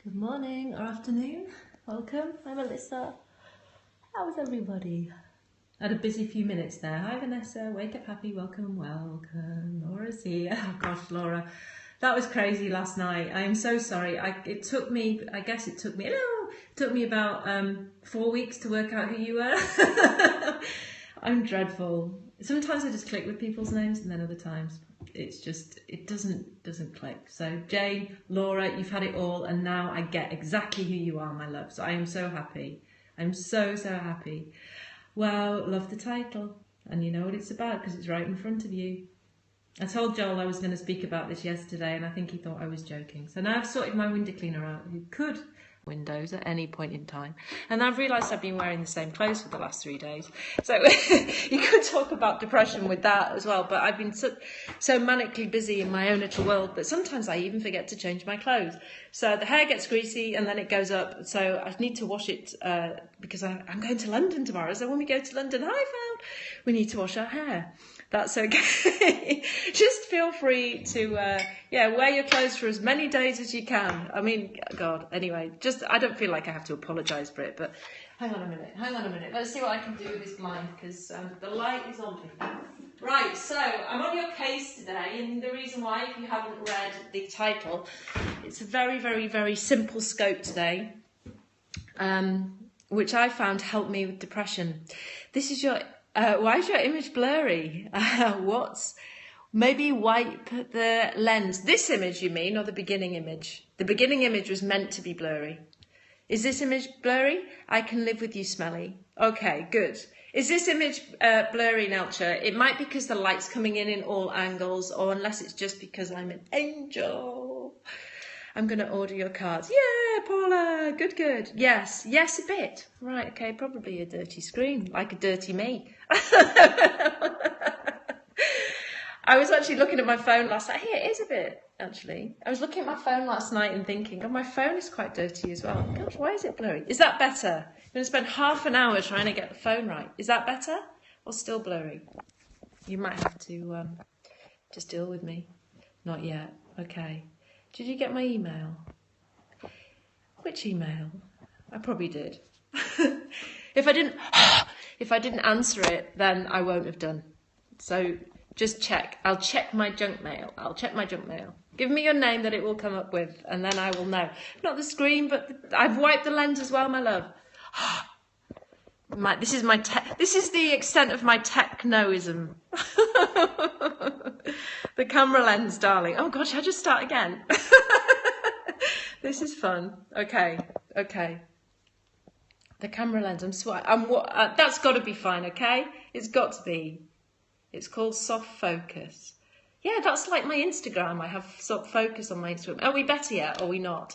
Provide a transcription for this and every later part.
Good morning or afternoon. Welcome. I'm Alyssa. How's everybody? I had a busy few minutes there. Hi Vanessa, wake up happy, welcome, welcome. Laura's here. Oh gosh, Laura, that was crazy last night. I am so sorry. It took me about 4 weeks to work out who you were. I'm dreadful. Sometimes I just click with people's names, and then other times it doesn't click. So Jane, Laura, you've had it all, and now I get exactly who you are, my love. So I am so happy. I'm so happy. Well, love the title, and you know what it's about because it's right in front of you. I told Joel I was going to speak about this yesterday, and I think he thought I was joking. So now I've sorted my window cleaner out, who could windows at any point in time, and I've realised I've been wearing the same clothes for the last 3 days. So you could talk about depression with that as well. But I've been so manically busy in my own little world that sometimes I even forget to change my clothes. So the hair gets greasy and then it goes up. So I need to wash it because I'm going to London tomorrow. So when we go to London, we need to wash our hair. That's okay. Just feel free to, wear your clothes for as many days as you can. I mean, God, anyway, I don't feel like I have to apologise for it, but hang on a minute. Let's see what I can do with this blind, because the light is on me. Right, so I'm on your case today, and the reason why, if you haven't read the title, it's a very, very, very simple scope today, which I found helped me with depression. This is your... why is your image blurry? Maybe wipe the lens. This image, you mean, or the beginning image? The beginning image was meant to be blurry. Is this image blurry? I can live with you, Smelly. Okay, good. Is this image blurry, Nelcher? It might be because the light's coming in all angles, or unless it's just because I'm an angel. I'm going to order your cards. Yeah, Paula, good. Yes, a bit. Right, okay, probably a dirty screen, like a dirty me. I was actually looking at my phone last night. Hey, it is a bit, actually. I was looking at my phone last night and thinking, oh, my phone is quite dirty as well. Gosh, why is it blurry? Is that better? I'm going to spend half an hour trying to get the phone right. Is that better? Or still blurry? You might have to just deal with me. Not yet. Okay. Did you get my email? Which email? I probably did. If I didn't answer it, then I won't have done. So just check. I'll check my junk mail. Give me your name that it will come up with, and then I will know. Not the screen, but I've wiped the lens as well, my love. This is the extent of my technoism. The camera lens, darling. Oh gosh, I just start again. This is fun. Okay. The camera lens. That's got to be fine. Okay, it's got to be. It's called soft focus. Yeah, that's like my Instagram. I have soft focus on my Instagram. Are we better yet? Or are we not?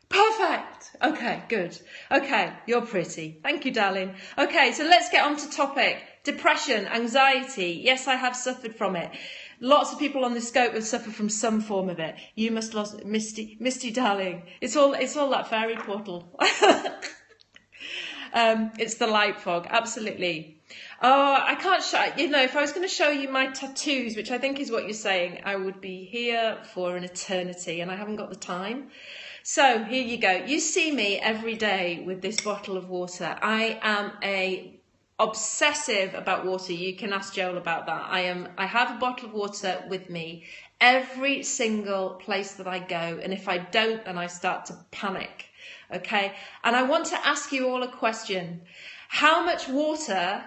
Perfect. Okay, good. Okay, you're pretty. Thank you, darling. Okay, so let's get on to topic. Depression, anxiety. Yes, I have suffered from it. Lots of people on this scope have suffered from some form of it. You must lost Misty, darling. It's all that fairy portal. It's the light fog, absolutely. Oh, I can't show, if I was going to show you my tattoos, which I think is what you're saying, I would be here for an eternity, and I haven't got the time. So here you go. You see me every day with this bottle of water. I am obsessive about water. You can ask Joel about that. I have a bottle of water with me every single place that I go, and if I don't, then I start to panic. Okay, and I want to ask you all a question. How much water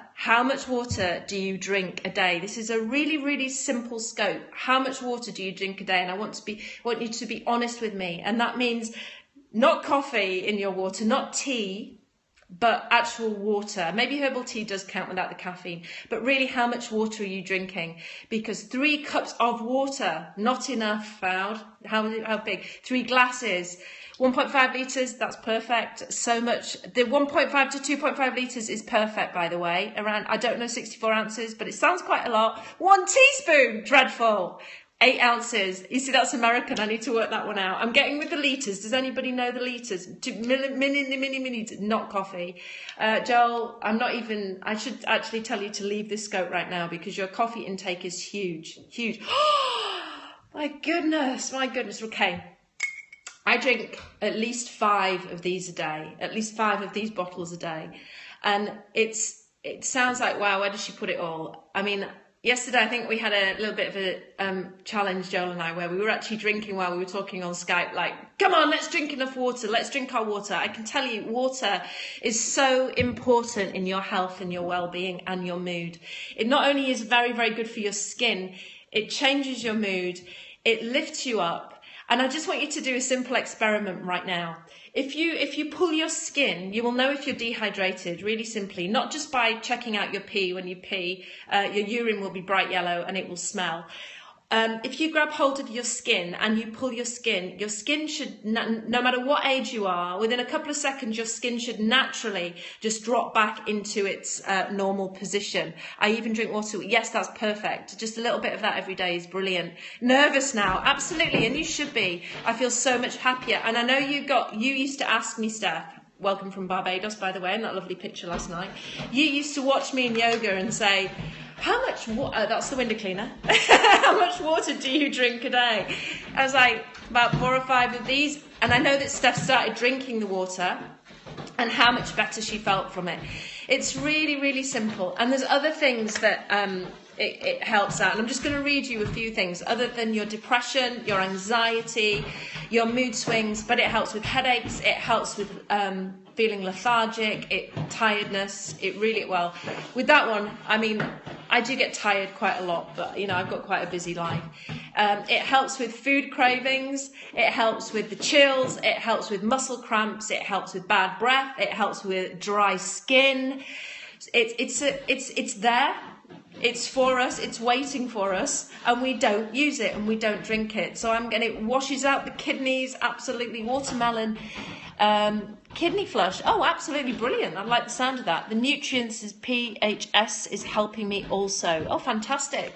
do you drink a day? This is a really, really simple scope. How much water do you drink a day? And I want you to be honest with me. And that means not coffee in your water, not tea, but actual water. Maybe herbal tea does count without the caffeine, but really how much water are you drinking? Because 3 cups of water, not enough, Found. How big? 3 glasses. 1.5 litres, that's perfect. So much. The 1.5 to 2.5 litres is perfect, by the way. Around, I don't know, 64 ounces, but it sounds quite a lot. 1 teaspoon, dreadful. 8 ounces. You see, that's American. I need to work that one out. I'm getting with the litres. Does anybody know the litres? Mini, not coffee. Joel, I should actually tell you to leave this scope right now because your coffee intake is huge. My goodness. Okay. I drink at least 5 of these a day, at least 5 of these bottles a day. And it sounds like, wow, where does she put it all? I mean, yesterday I think we had a little bit of a challenge, Joel and I, where we were actually drinking while we were talking on Skype, like, come on, let's drink enough water, let's drink our water. I can tell you, water is so important in your health and your well-being and your mood. It not only is very, very good for your skin, it changes your mood, it lifts you up. And I just want you to do a simple experiment right now. If you pull your skin, you will know if you're dehydrated, really simply, not just by checking out your pee. When you pee, your urine will be bright yellow and it will smell. If you grab hold of your skin and you pull your skin should, no matter what age you are, within a couple of seconds, your skin should naturally just drop back into its normal position. I even drink water. Yes, that's perfect. Just a little bit of that every day is brilliant. Nervous now? Absolutely, and you should be. I feel so much happier. And I know you used to ask me, Steph, welcome from Barbados, by the way, in that lovely picture last night. You used to watch me in yoga and say, how much water, that's the window cleaner, how much water do you drink a day? I was like, about 4 or 5 of these. And I know that Steph started drinking the water and how much better she felt from it. It's really, really simple. And there's other things that it helps out. And I'm just going to read you a few things other than your depression, your anxiety, your mood swings, but it helps with headaches, it helps with feeling lethargic, tiredness, well. With that one, I mean, I do get tired quite a lot, but you know, I've got quite a busy life. It helps with food cravings, it helps with the chills, it helps with muscle cramps, it helps with bad breath, it helps with dry skin. It's there. It's for us, it's waiting for us, and we don't use it and we don't drink it. So it washes out the kidneys, absolutely. Watermelon, kidney flush, oh, absolutely brilliant. I like the sound of that. The nutrients, PHS is helping me also. Oh, fantastic.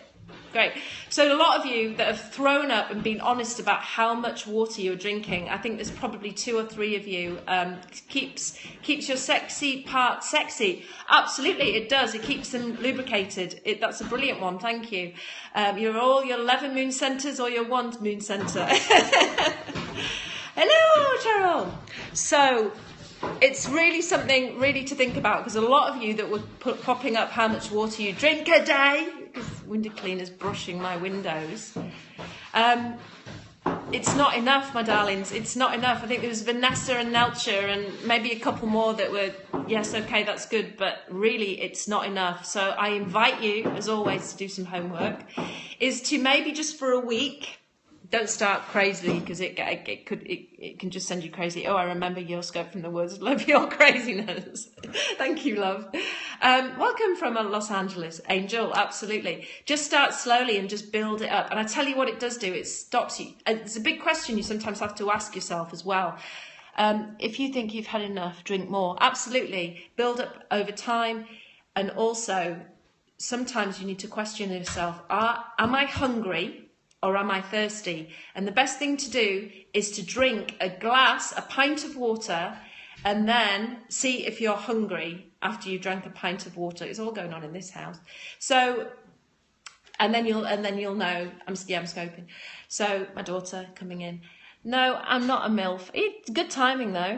Great. So a lot of you that have thrown up and been honest about how much water you're drinking, I think there's probably 2 or 3 of you, keeps your sexy part sexy. Absolutely, it does. It keeps them lubricated. That's a brilliant one. Thank you. You're all your 11 moon centres or your 1 moon centre. Hello, Cheryl. So it's really something really to think about, because a lot of you that were popping up how much water you drink a day, because window cleaner's brushing my windows. It's not enough, my darlings. It's not enough. I think there was Vanessa and Nelcher and maybe a couple more that were, yes, okay, that's good, but really it's not enough. So I invite you, as always, to do some homework, is to maybe just for a week, don't start crazily, because it can just send you crazy. Oh, I remember your scope from the woods. Love your craziness. Thank you, love. Welcome from Los Angeles, Angel. Absolutely. Just start slowly and just build it up. And I tell you what it does do. It stops you. It's a big question you sometimes have to ask yourself as well. If you think you've had enough, drink more. Absolutely. Build up over time. And also, sometimes you need to question yourself. Am I hungry? Or am I thirsty? And the best thing to do is to drink a pint of water, and then see if you're hungry after you've drank a pint of water. It's all going on in this house. So, and then you'll know. I'm scoping. So my daughter coming in. No, I'm not a MILF. It's good timing though.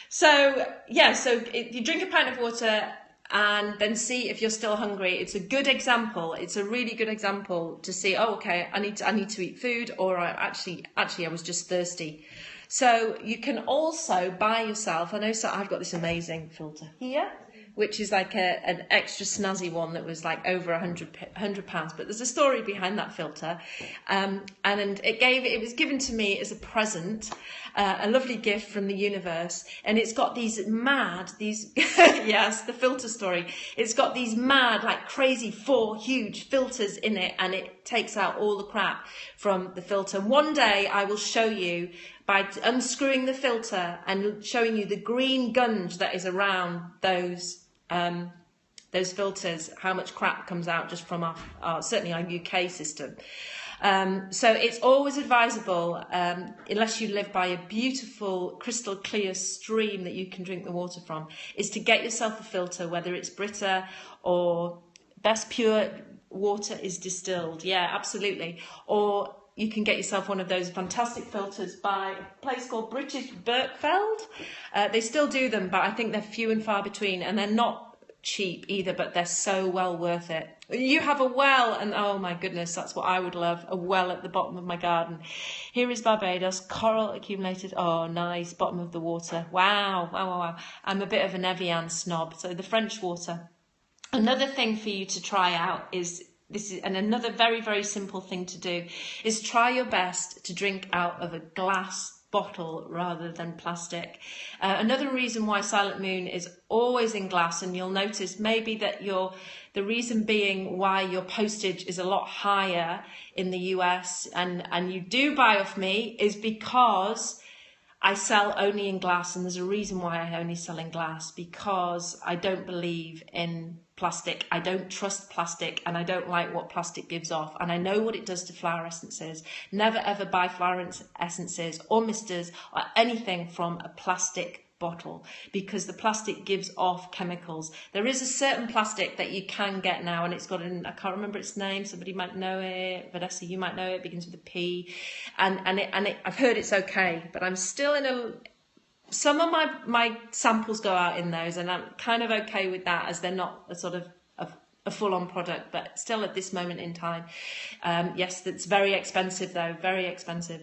So if you drink a pint of water, and then see if you're still hungry. It's a good example. It's a really good example to see, oh, okay, I need to eat food, or I was just thirsty. So you can also buy yourself, I've got this amazing filter here, which is like an extra snazzy one that was like over £100, but there's a story behind that filter. And it was given to me as a present, a lovely gift from the universe. And it's got yes, the filter story. It's got these mad, like crazy 4 huge filters in it, and it takes out all the crap from the filter. One day I will show you by unscrewing the filter and showing you the green gunge that is around those filters, how much crap comes out just from our certainly our UK system. So it's always advisable, unless you live by a beautiful crystal clear stream that you can drink the water from, is to get yourself a filter, whether it's Brita or Best Pure water is distilled. Yeah, absolutely. Or you can get yourself one of those fantastic filters by a place called British Birkfeld. They still do them, but I think they're few and far between, and they're not cheap either, but they're so well worth it. You have a well, and oh my goodness, that's what I would love, a well at the bottom of my garden. Here is Barbados, coral accumulated. Oh, nice, bottom of the water. Wow, wow, wow, wow. I'm a bit of an Evian snob, so the French water. Another thing for you to try out is, and another very, very simple thing to do, is try your best to drink out of a glass bottle rather than plastic. Another reason why Silent Moon is always in glass, and you'll notice maybe that the reason being why your postage is a lot higher in the US and you do buy off me is because I sell only in glass, and there's a reason why I only sell in glass, because I don't believe in plastic. I don't trust plastic, and I don't like what plastic gives off, and I know what it does to flower essences. Never ever buy flower essences or misters or anything from a plastic bottle, because the plastic gives off chemicals. There is a certain plastic that you can get now, and it's got I can't remember its name, somebody might know it, Vanessa, you might know it, begins with a P, and I've heard it's okay, but I'm still in some of my samples go out in those, and I'm kind of okay with that, as they're not a sort of a full-on product, but still at this moment in time, yes, that's very expensive though, very expensive.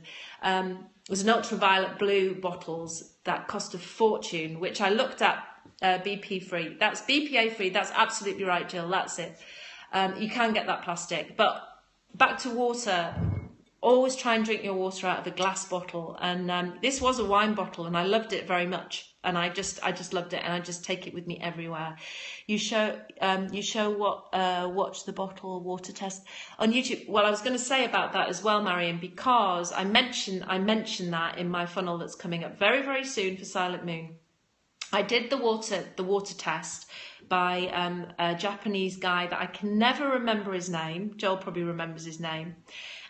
There's an ultraviolet blue bottles that cost a fortune, which I looked at, BP free. That's BPA free. That's absolutely right, Jill. That's it. You can get that plastic, but back to water. Always try and drink your water out of a glass bottle. And this was a wine bottle, and I loved it very much. And I just loved it, and I just take it with me everywhere. You show watch the bottle water test on YouTube. Well, I was going to say about that as well, Marion, because I mentioned that in my funnel that's coming up very, very soon for Silent Moon. I did the water test by a Japanese guy that I can never remember his name. Joel probably remembers his name.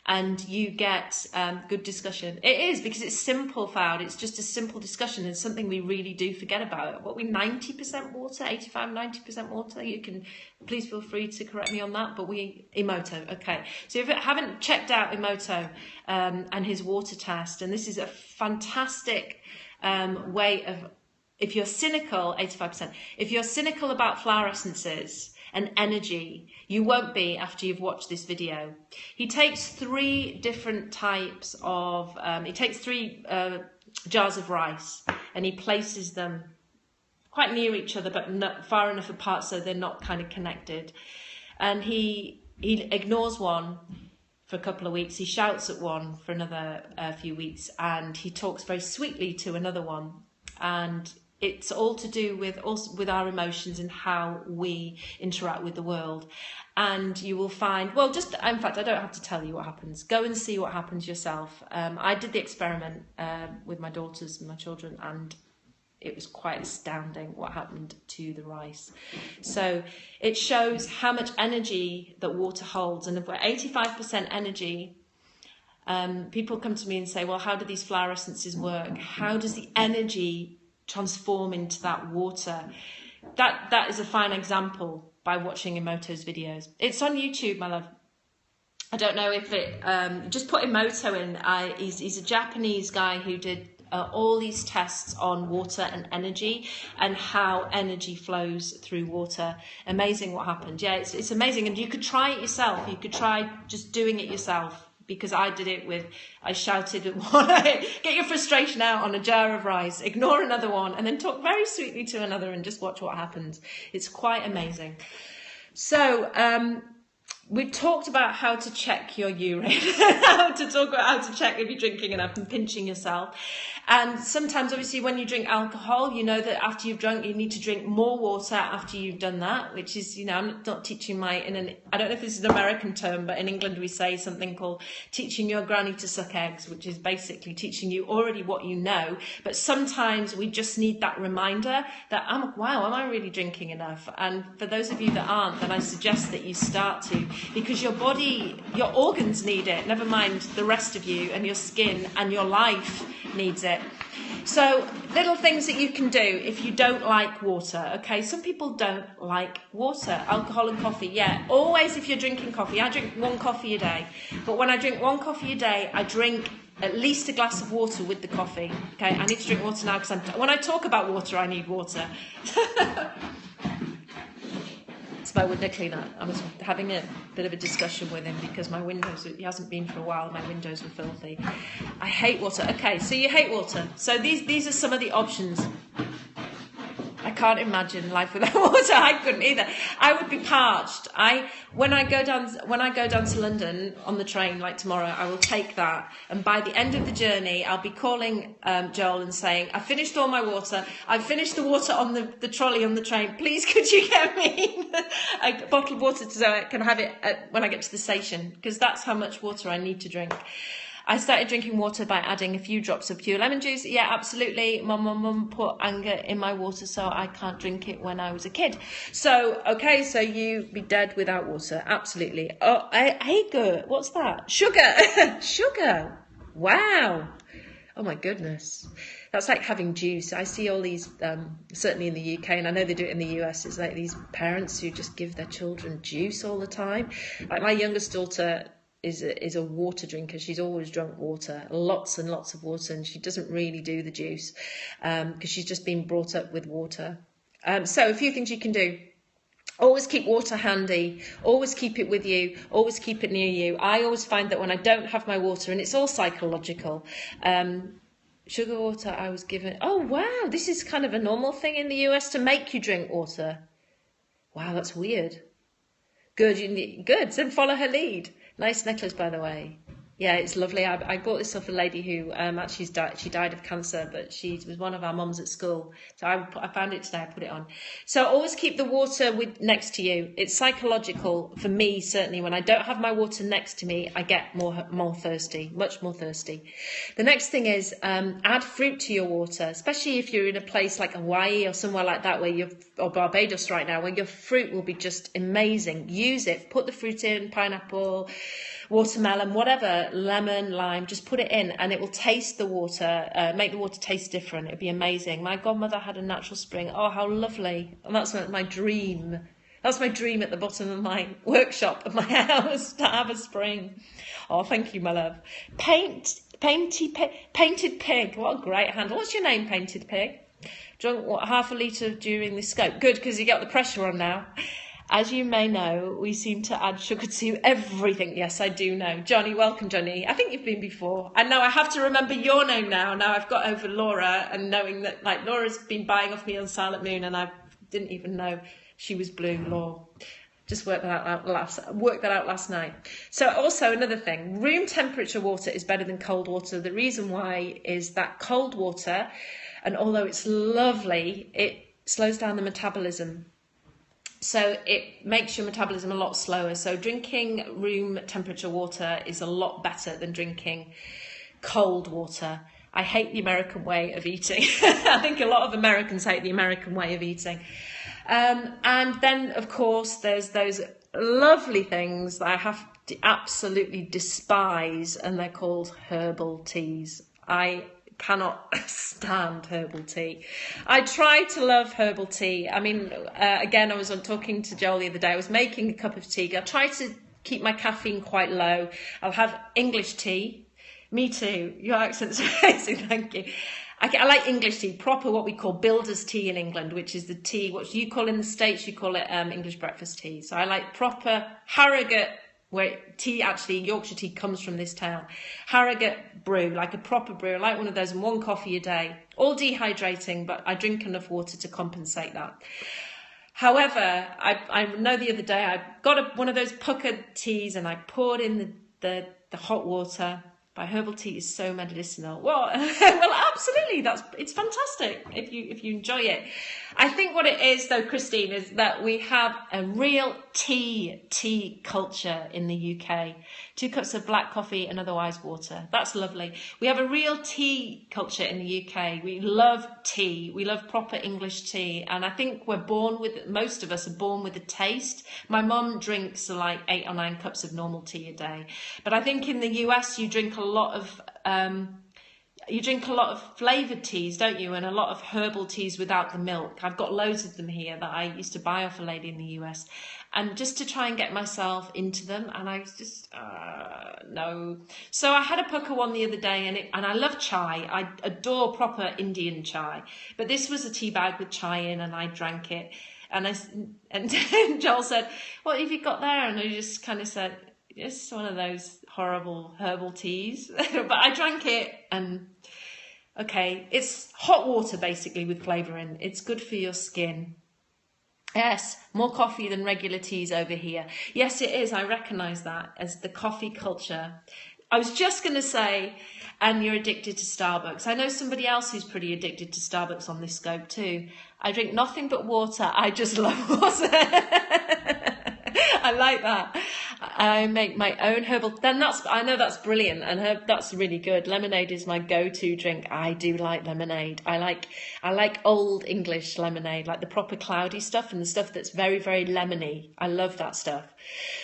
And you get good discussion. It is, because it's simple, Fowd. It's just a simple discussion. It's something we really do forget about. What, we 90% water, 85, 90% water? You can, please feel free to correct me on that. But Emoto, okay. So if you haven't checked out Emoto and his water test, and this is a fantastic way of, if you're cynical, 85%, if you're cynical about flower essences and energy, you won't be after you've watched this video. He takes three different types of, he takes three jars of rice, and he places them quite near each other, but not far enough apart so they're not kind of connected. And he ignores one for a couple of weeks, he shouts at one for another few weeks, and he talks very sweetly to another one. And it's all to do with our emotions and how we interact with the world. And you will find, well, just, in fact, I don't have to tell you what happens. Go and see what happens yourself. I did the experiment with my daughters and my children, and it was quite astounding what happened to the rice. So it shows how much energy that water holds. And if we're 85% energy, people come to me and say, well, how do these flower essences work? How does the energy transform into that water? That is a fine example by watching Emoto's videos. It's on YouTube, my love. I don't know if it, just put Emoto in. He's a Japanese guy who did all these tests on water and energy, and how energy flows through water. Amazing what happened. Yeah, it's amazing. And you could try it yourself. You could try just doing it yourself, because I did it I shouted at one, get your frustration out on a jar of rice, ignore another one, and then talk very sweetly to another and just watch what happens. It's quite amazing. So, we've talked about how to check your urine, how to check if you're drinking enough and pinching yourself. And sometimes, obviously, when you drink alcohol, you know that after you've drunk, you need to drink more water after you've done that, which is, I'm not teaching I don't know if this is an American term, but in England we say something called teaching your granny to suck eggs, which is basically teaching you already what you know. But sometimes we just need that reminder that, wow, am I really drinking enough? And for those of you that aren't, then I suggest that you start to, because your body, your organs need it, never mind the rest of you, and your skin and your life needs it. So little things that you can do if you don't like water. Okay, some people don't like water, alcohol and coffee. Yeah, always if you're drinking coffee, I drink 1 coffee a day. But when I drink 1 coffee a day, I drink at least a glass of water with the coffee. Okay, I need to drink water now because when I talk about water, I need water. My window cleaner. I was having a bit of a discussion with him because my windows, he hasn't been for a while, my windows were filthy. I hate water. Okay, so you hate water. So these are some of the options. I can't imagine life without water. I couldn't either. I would be parched. When I go down to London on the train, like tomorrow, I will take that, and by the end of the journey, I'll be calling Joel and saying, "I finished all my water. I finished the water on the trolley on the train. Please, could you get me a bottle of water so I can have it when I get to the station?" Because that's how much water I need to drink. I started drinking water by adding a few drops of pure lemon juice. Yeah, absolutely. Mum put anger in my water, so I can't drink it when I was a kid. So, okay, so you be dead without water. Absolutely. Oh, agar. What's that? Sugar. Sugar. Wow. Oh my goodness. That's like having juice. I see all these, certainly in the UK, and I know they do it in the US, it's like these parents who just give their children juice all the time. Like my youngest daughter is a water drinker. She's always drunk water, lots and lots of water, and she doesn't really do the juice because she's just been brought up with water. So a few things you can do. Always keep water handy, always keep it with you, always keep it near you. I always find that when I don't have my water, and it's all psychological, sugar water I was given, oh wow, this is kind of a normal thing in the US to make you drink water. Wow, that's weird. Good, good, so follow her lead. Nice necklace, by the way. Yeah, it's lovely. I bought this off a lady who actually she died of cancer, but she was one of our mums at school. So I found it today, I put it on. So always keep the water next to you. It's psychological for me, certainly. When I don't have my water next to me, I get more thirsty, much more thirsty. The next thing is add fruit to your water, especially if you're in a place like Hawaii or somewhere like that, or Barbados right now, where your fruit will be just amazing. Use it. Put the fruit in, pineapple, watermelon, whatever, lemon, lime, just put it in and it will taste the water, make the water taste different. It'd be amazing. My godmother had a natural spring. Oh, how lovely. And that's my dream. That's my dream at the bottom of my workshop of my house, to have a spring. Oh, thank you, my love. Painted Pig. What a great handle. What's your name, Painted Pig? Drunk, what, half a litre during the scope? Good, because you got the pressure on now. As you may know, we seem to add sugar to everything. Yes, I do know. Johnny, welcome, Johnny. I think you've been before. And now I have to remember your name now. Now I've got over Laura, and knowing that, like, Laura's been buying off me on Silent Moon, and I didn't even know she was blue. Laura. Just worked that out last night. So also another thing, room temperature water is better than cold water. The reason why is that cold water, and although it's lovely, it slows down the metabolism. So it makes your metabolism a lot slower. So drinking room temperature water is a lot better than drinking cold water. I hate the American way of eating. I think a lot of Americans hate the American way of eating. And then, of course, there's those lovely things that I have to absolutely despise, and they're called herbal teas. I cannot stand herbal tea. I try to love herbal tea. I mean, again, I was talking to Joel the other day. I was making a cup of tea. I try to keep my caffeine quite low. I'll have English tea. Me too. Your accent's amazing. Thank you. I like English tea, proper what we call builder's tea in England, which is the tea, what you call in the States, you call it English breakfast tea. So I like proper Harrogate, where tea, actually, Yorkshire tea comes from this town. Harrogate brew, like a proper brew. I like one of those and 1 coffee a day. All dehydrating, but I drink enough water to compensate that. However, I know the other day I got one of those puckered teas and I poured in the hot water. By herbal tea is so medicinal. Well, absolutely, it's fantastic if you enjoy it. I think what it is, though, Christine, is that we have a real tea culture in the UK. 2 cups of black coffee and otherwise water. That's lovely. We have a real tea culture in the UK. We love tea. We love proper English tea. And I think most of us are born with a taste. My mum drinks like 8 or 9 cups of normal tea a day. But I think in the US you drink a lot of You drink a lot of flavoured teas, don't you? And a lot of herbal teas without the milk. I've got loads of them here that I used to buy off a lady in the US. And just to try and get myself into them. And I was just, no. So I had a pukka one the other day, and I love chai. I adore proper Indian chai. But this was a tea bag with chai in, and I drank it. And Joel said, "What have you got there?" And I just kind of said, "It's one of those horrible herbal teas." But I drank it, and okay, it's hot water basically with flavour in. It's good for your skin. Yes, more coffee than regular teas over here. Yes, it is. I recognise that as the coffee culture. I was just going to say, and you're addicted to Starbucks. I know somebody else who's pretty addicted to Starbucks on this scope too. I drink nothing but water. I just love water. I like that. I make my own herbal. I know that's brilliant, and that's really good. Lemonade is my go-to drink. I do like lemonade. I like old English lemonade, like the proper cloudy stuff and the stuff that's very, very lemony. I love that stuff.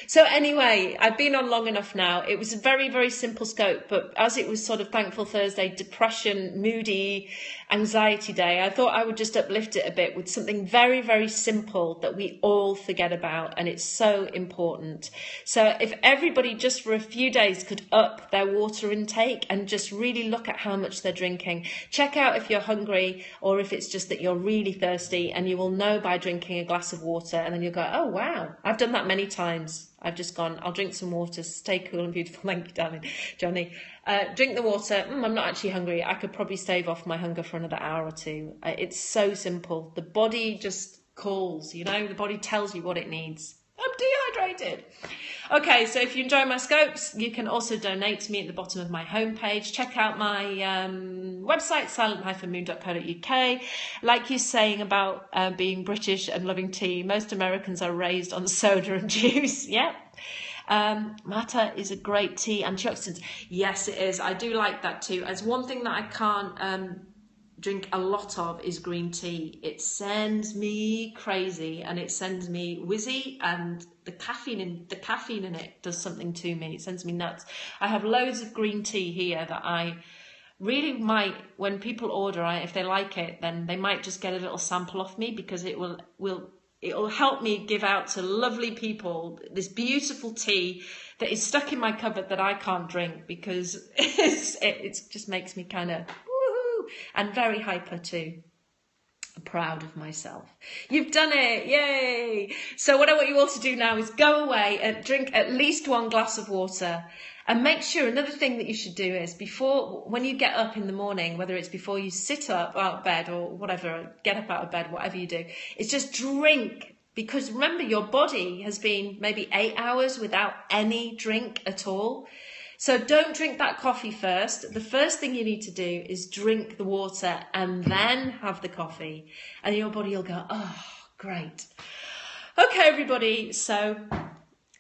So anyway, I've been on long enough now. It was a very, very simple scope, but as it was sort of Thankful Thursday, depression, moody, anxiety day, I thought I would just uplift it a bit with something very, very simple that we all forget about, and it's so important. So if everybody just for a few days could up their water intake and just really look at how much they're drinking, check out if you're hungry or if it's just that you're really thirsty, and you will know by drinking a glass of water, and then you'll go, "Oh wow, I've done that many times. I've just gone, I'll drink some water, stay cool and beautiful." Thank you, darling, Johnny. Drink the water. I'm not actually hungry. I could probably stave off my hunger for another hour or two. It's so simple. The body just calls, the body tells you what it needs. I'm dehydrated. Okay, so if you enjoy my scopes, you can also donate to me at the bottom of my homepage. Check out my website, silent-moon.co.uk. Like you're saying about being British and loving tea, most Americans are raised on soda and juice. Yep. Mata is a great tea, antioxidants. Yes, it is. I do like that too. As one thing that I can't drink a lot of is green tea. It sends me crazy and it sends me wizzy, and the caffeine in it does something to me. It sends me nuts. I have loads of green tea here that I really might, when people order, if they like it, then they might just get a little sample off me, because it will help me give out to lovely people this beautiful tea that is stuck in my cupboard that I can't drink, because it just makes me kind of woohoo, and very hyper too. I'm proud of myself. You've done it, yay! So what I want you all to do now is go away and drink at least one glass of water. And make sure, another thing that you should do is when you get up in the morning, whether it's before you sit up out of bed or whatever, get up out of bed, whatever you do, is just drink. Because remember, your body has been maybe 8 hours without any drink at all. So don't drink that coffee first. The first thing you need to do is drink the water and then have the coffee. And your body will go, "Oh, great." Okay, everybody. So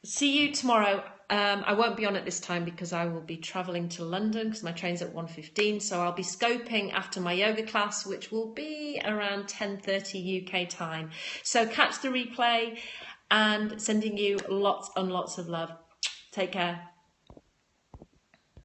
see you tomorrow. I won't be on at this time because I will be travelling to London because my train's at 1:15. So I'll be scoping after my yoga class, which will be around 10:30 UK time. So catch the replay, and sending you lots and lots of love. Take care.